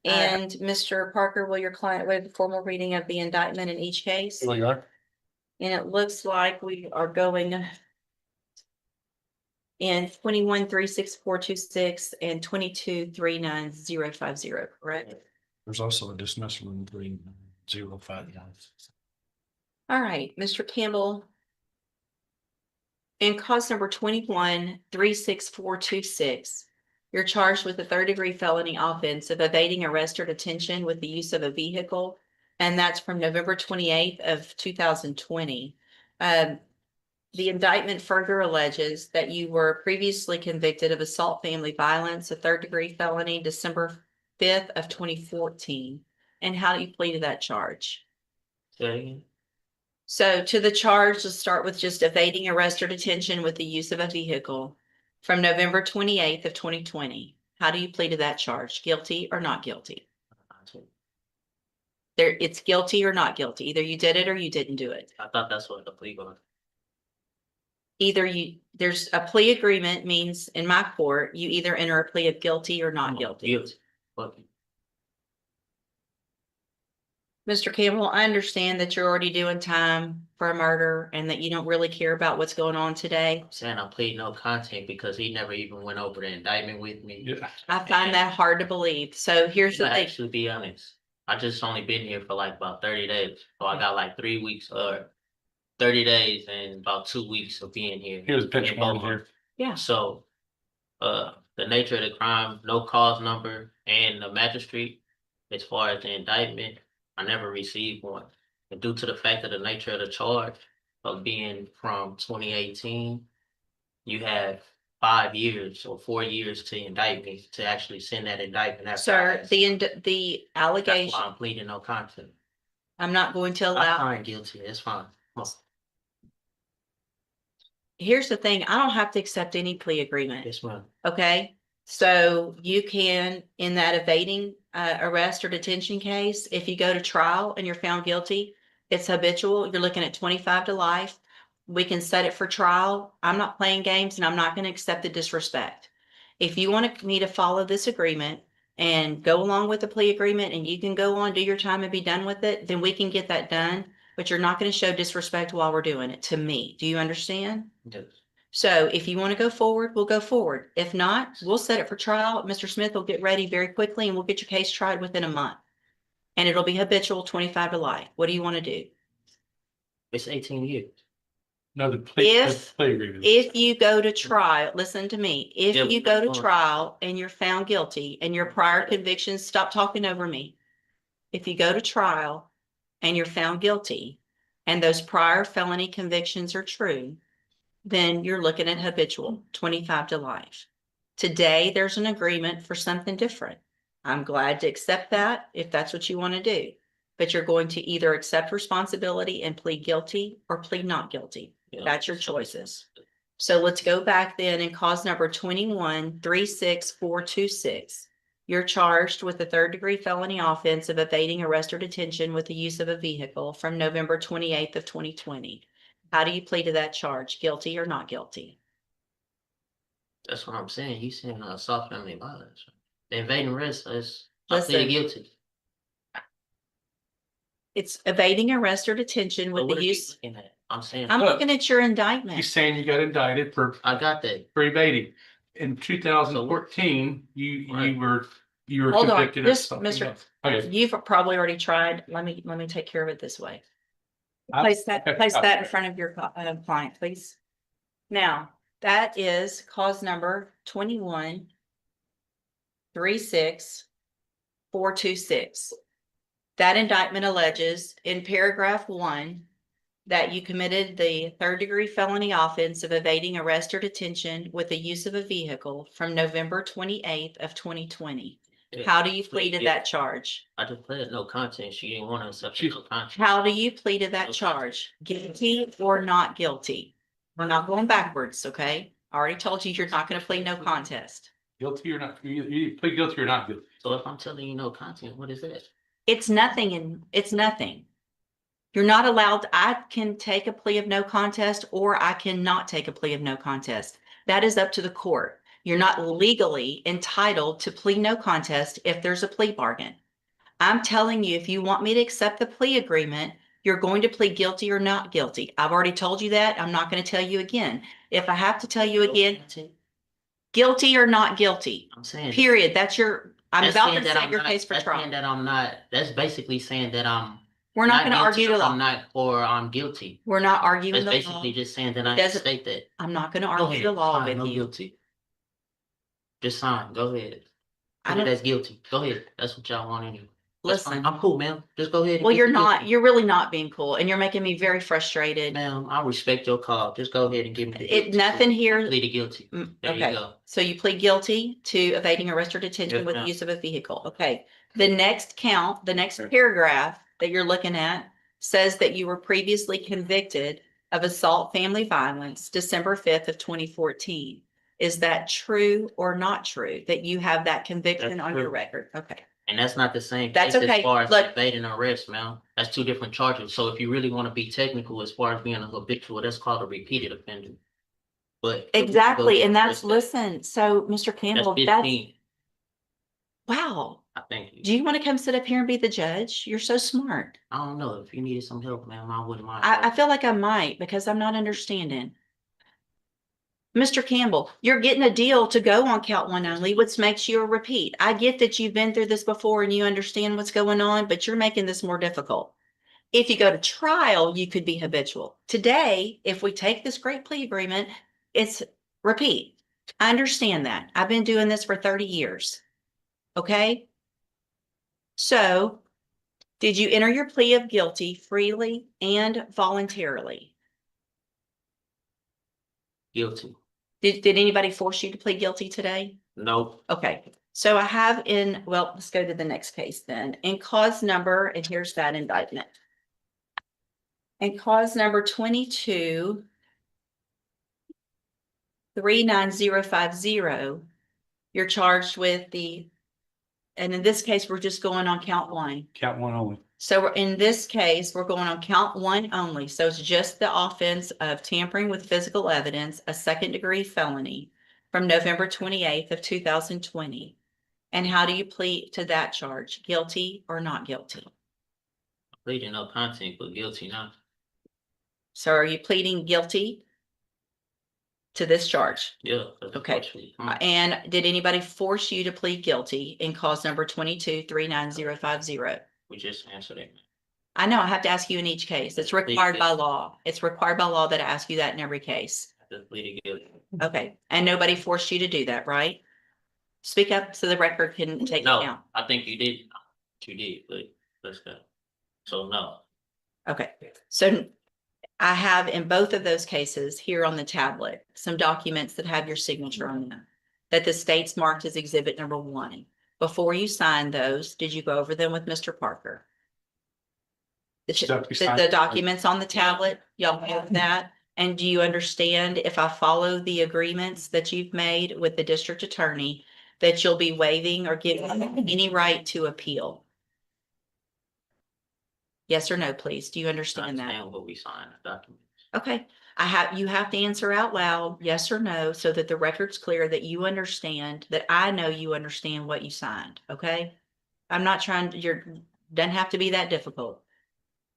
And Mr. Parker, will your client waive the formal reading of the indictment in each case? Here we are. And it looks like we are going in 21-36426 and 22-39050, correct? There's also a dismissal in 3059. All right, Mr. Campbell. In cause number 21-36426, you're charged with a third-degree felony offense of evading arrest or detention with the use of a vehicle, and that's from November 28th of 2020. The indictment further alleges that you were previously convicted of assault family violence, a third-degree felony, December 5th of 2014. And how do you plead to that charge? Okay. So to the charge, let's start with just evading arrest or detention with the use of a vehicle from November 28th of 2020. How do you plead to that charge? Guilty or not guilty? It's guilty or not guilty. Either you did it or you didn't do it. I thought that's what the plea was. There's a plea agreement means in my court, you either enter a plea of guilty or not guilty. But Mr. Campbell, I understand that you're already doing time for a murder and that you don't really care about what's going on today. I'm saying I plead no content because he never even went over the indictment with me. Yeah. I find that hard to believe. So here's the To thing. actually be honest, I just only been here for like about 30 days. So I got like 3 weeks or 30 days and about 2 weeks of being here. He was pitch In morning Beaumont. here. Yeah. So, the nature of the crime, no cause number, and the magistrate, as far as the indictment, I never received one. And due to the fact of the nature of the charge of being from 2018, you have 5 years or 4 years to indict me to actually send that indictment. After Sir, the that's allegation, why I'm pleading no contest. I'm not going to I'm allow. fine guilty. It's fine. Here's the thing, I don't have to accept any plea agreement, Yes, ma'am. okay? So you can, in that evading arrest or detention case, if you go to trial and you're found guilty, it's habitual, you're looking at 25 to life. We can set it for trial. I'm not playing games and I'm not going to accept the disrespect. If you want me to follow this agreement and go along with the plea agreement and you can go on, do your time and be done with it, then we can get that done. But you're not going to show disrespect while we're doing it to me. Do you understand? Yes. So if you want to go forward, we'll go forward. If not, we'll set it for trial. Mr. Smith will get ready very quickly and we'll get your case tried within a month. And it'll be habitual 25 to life. What do you want to do? It's 18 years. No, the plea agreement. If you go to trial, listen to me, if Yeah, you go to but- trial and you're found guilty and your prior convictions, stop talking over me. If you go to trial and you're found guilty and those prior felony convictions are true, then you're looking at habitual 25 to life. Today, there's an agreement for something different. I'm glad to accept that if that's what you want to do, but you're going to either accept responsibility and plead guilty or plead not guilty. Yeah. That's your choices. So let's go back then and cause number 21-36426. You're charged with a third-degree felony offense of evading arrest or detention with the use of a vehicle from November 28th of 2020. How do you plead to that charge? Guilty or not guilty? That's what I'm saying. You saying assault family violence. The invading arrest is I Listen. plead guilty. It's evading arrest or detention But with what the are you use. looking at? I'm saying I'm Look, looking at your indictment. He's saying you got indicted for I got that. evading. In 2014, you Right. were Hold on, convicted of just something Mr. else. Okay. You've probably already tried. Let me take care of it this way. I- Place that okay. in front of your client, please. Now, that is cause number 21-36426. That indictment alleges in paragraph 1 that you committed the third-degree felony offense of evading arrest or detention with the use of a vehicle from November 28th of 2020. Yeah. How do you plead to Yeah. that charge? I just pleaded no contest. She didn't want to accept She- no contest. How do you plead to that Okay. charge? Guilty or not guilty? We're not going backwards, okay? I already told you you're not going to plead no contest. Guilty or not, you plead guilty or not guilty. So if I'm telling you no content, what is that? It's nothing and it's nothing. You're not allowed, I can take a plea of no contest or I cannot take a plea of no contest. That is up to the court. You're not legally entitled to plead no contest if there's a plea bargain. I'm telling you, if you want me to accept the plea agreement, you're going to plead guilty or not guilty. I've already told you that. I'm not going to tell you again. If I have to tell you again, guilty or not guilty, I'm saying. period. I'm That's about saying to that set I'm your not- case for that's trial. saying that I'm not, that's basically saying that I'm. We're not going to argue the guilty, I'm law. not, or I'm guilty. We're not arguing That's the law. basically just saying that It I doesn't- state that. I'm not going to Go argue ahead, the law sign, with no you. guilty. Just sign, go ahead. I Put it don't- as guilty, go ahead, that's what y'all want anyway. That's fine. Listen. I'm cool, ma'am, just go ahead. and Well, get you're the not. guilty. You're really not being cool, and you're making me very frustrated. Ma'am, I respect your call, just go ahead and give me the guilty. Nothing here. Plead guilty, there you Okay, go. so you plead guilty to evading arrest or detention Yes, with ma'am. use of a vehicle. Okay. The next count, the next paragraph that you're looking at says that you were previously convicted of assault family violence, December 5th of 2014. Is that true or not true that you have that conviction That's on your true. record? Okay. And that's not the same That's case okay. as far as Look- evading arrest, ma'am. That's two different charges. So if you really want to be technical as far as being a habitual, that's called a repeated offender. But Exactly. And that's, that. listen, so Mr. That's Campbell, 15. wow. I think. Do you want to come sit up here and be the judge? You're so smart. I don't know. If you needed some help, ma'am, I wouldn't mind. I feel like I might because I'm not understanding. Mr. Campbell, you're getting a deal to go on count one only, which makes you a repeat. I get that you've been through this before and you understand what's going on, but you're making this more difficult. If you go to trial, you could be habitual. Today, if we take this great plea agreement, it's repeat. I understand that. I've been doing this for 30 years. Okay? So, did you enter your plea of guilty freely and voluntarily? Guilty. Did anybody force you to plead guilty today? Nope. Okay, so I have well, let's go to the next case then. In cause number, and here's that indictment. In cause number 22-39050, you're charged with and in this case, we're just going on count one. Count one only. So in this case, we're going on count one only. So it's just the offense of tampering with physical evidence, a second-degree felony from November 28th of 2020. And how do you plead to that charge? Guilty or not guilty? Pleading no content, but guilty now. So are you pleading guilty to this charge? Yeah. that's Okay. partially. And did anybody force you to plead guilty in cause number 22-39050? We just answered it. I know I have to ask you in each case. It's required by law. It's required by law that I ask you that in every case. Just pleaded guilty. Okay, and nobody forced you to do that, right? Speak up so the record can take No, account. I think you did. You did, but let's go. So no. Okay, so I have in both of those cases here on the tablet, some documents that have your signature on them that the state's marked as exhibit number 1. Before you signed those, did you go over them with Mr. Parker? The documents on the tablet, y'all have that? And do you understand if I follow the agreements that you've made with the district attorney, that you'll be waiving or giving any right to appeal? Yes or no, please? Do you understand that? Understand what we signed, the document. Okay, you have to answer out loud, yes or no, so that the record's clear that you understand, that I know you understand what you signed, okay? I'm not trying to, doesn't have to be that difficult.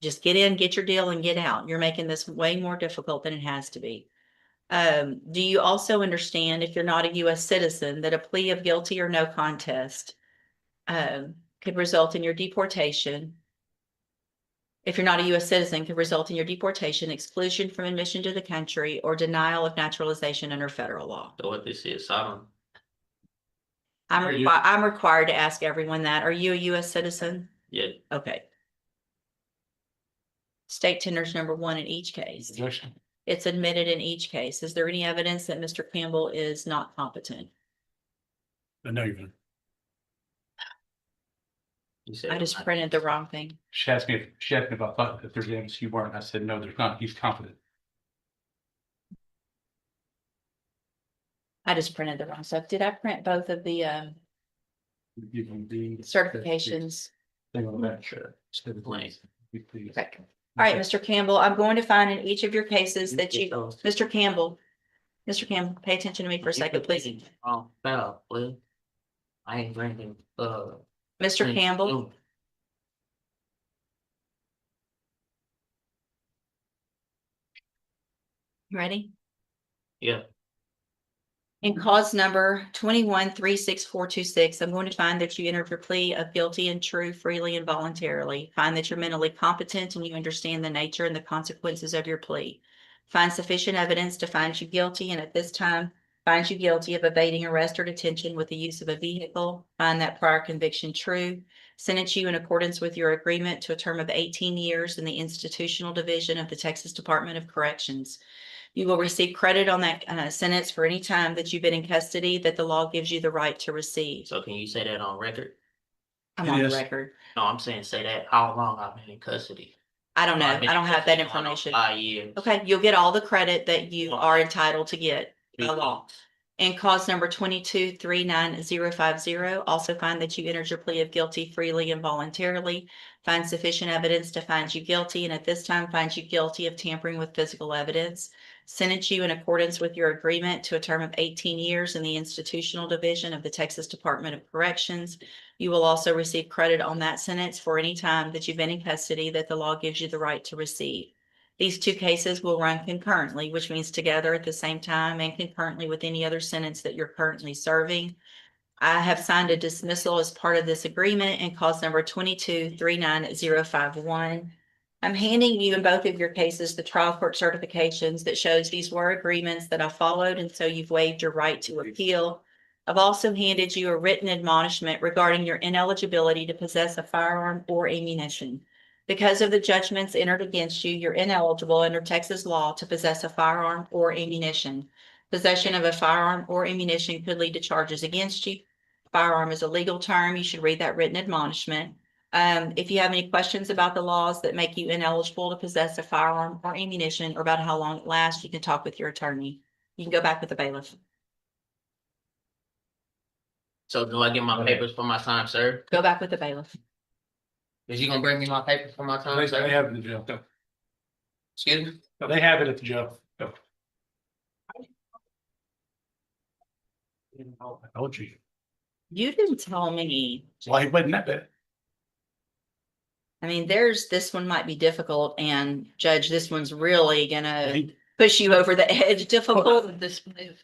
Just get in, get your deal and get out. You're making this way more difficult than it has to be. Do you also understand, if you're not a US citizen, that a plea of guilty or no contest could result in your deportation? If you're not a US citizen, could result in your deportation, exclusion from admission to the country, or denial of naturalization under federal law. So what this is, I don't. I'm required to ask everyone that. Are you a US citizen? Yeah. Okay. State tenders number 1 in each case. Objection. It's admitted in each case. Is there any evidence that Mr. Campbell is not competent? No, you're gonna. You said I just printed the wrong thing. She asked me if I thought that there's evidence you weren't. I said, no, there's not. He's competent. I just printed the wrong stuff. Did I print both of the You can be. certifications? Thing on that. Instead of Blank. Okay. All right, Mr. Campbell, I'm going to find in each of your cases that you, Mr. Campbell, Mr. Campbell, pay attention to me for a second, please. Oh, foul, please. I ain't drinking, Mr. Campbell, you ready? Yeah, In cause number 21-36426, I'm going to find that you entered your plea of guilty and true freely and voluntarily. Find that you're mentally competent and you understand the nature and the consequences of your plea. Find sufficient evidence to find you guilty, and at this time, find you guilty of evading arrest or detention with the use of a vehicle. Find that prior conviction true. Sentence you in accordance with your agreement to a term of 18 years in the institutional division of the Texas Department of Corrections. You will receive credit on that sentence for any time that you've been in custody that the law gives you the right to receive. so can you say that on record? I'm on the Yes. record. No, I'm saying say that how long I've been in custody. I don't know. I've been I in don't have that custody going on information. 5 years. Okay, you'll get all the credit that you are entitled to get by law. And cause number 22-39050, also find that you entered your plea of guilty freely and voluntarily. Find sufficient evidence to find you guilty, and at this time find you guilty of tampering with physical evidence. Sentence you in accordance with your agreement to a term of 18 years in the institutional division of the Texas Department of Corrections. You will also receive credit on that sentence for any time that you've been in custody that the law gives you the right to receive. These two cases will run concurrently, which means together at the same time and concurrently with any other sentence that you're currently serving. I have signed a dismissal as part of this agreement and cause number 22-39051. I'm handing you in both of your cases the trial court certifications that shows these were agreements that I followed, and so you've waived your right to appeal. I've also handed you a written admonishment regarding your ineligibility to possess a firearm or ammunition. Because of the judgments entered against you, you're ineligible under Texas law to possess a firearm or ammunition. Possession of a firearm or ammunition could lead to charges against you. Firearm is a legal term. You should read that written admonishment. If you have any questions about the laws that make you ineligible to possess a firearm or ammunition or about how long it lasts, you can talk with your attorney. You can go back with the bailiff. So do I get my papers for my time, sir? Go back with the bailiff. Is you gonna bring me my papers for my time, They sir? have it at the jail. Go. Excuse me? They have it at the jail. Go. I told you. You didn't tell me. Well, he wasn't that bad. I mean, this one might be difficult, and Judge, this one's really gonna He- push you over the edge difficult. This, if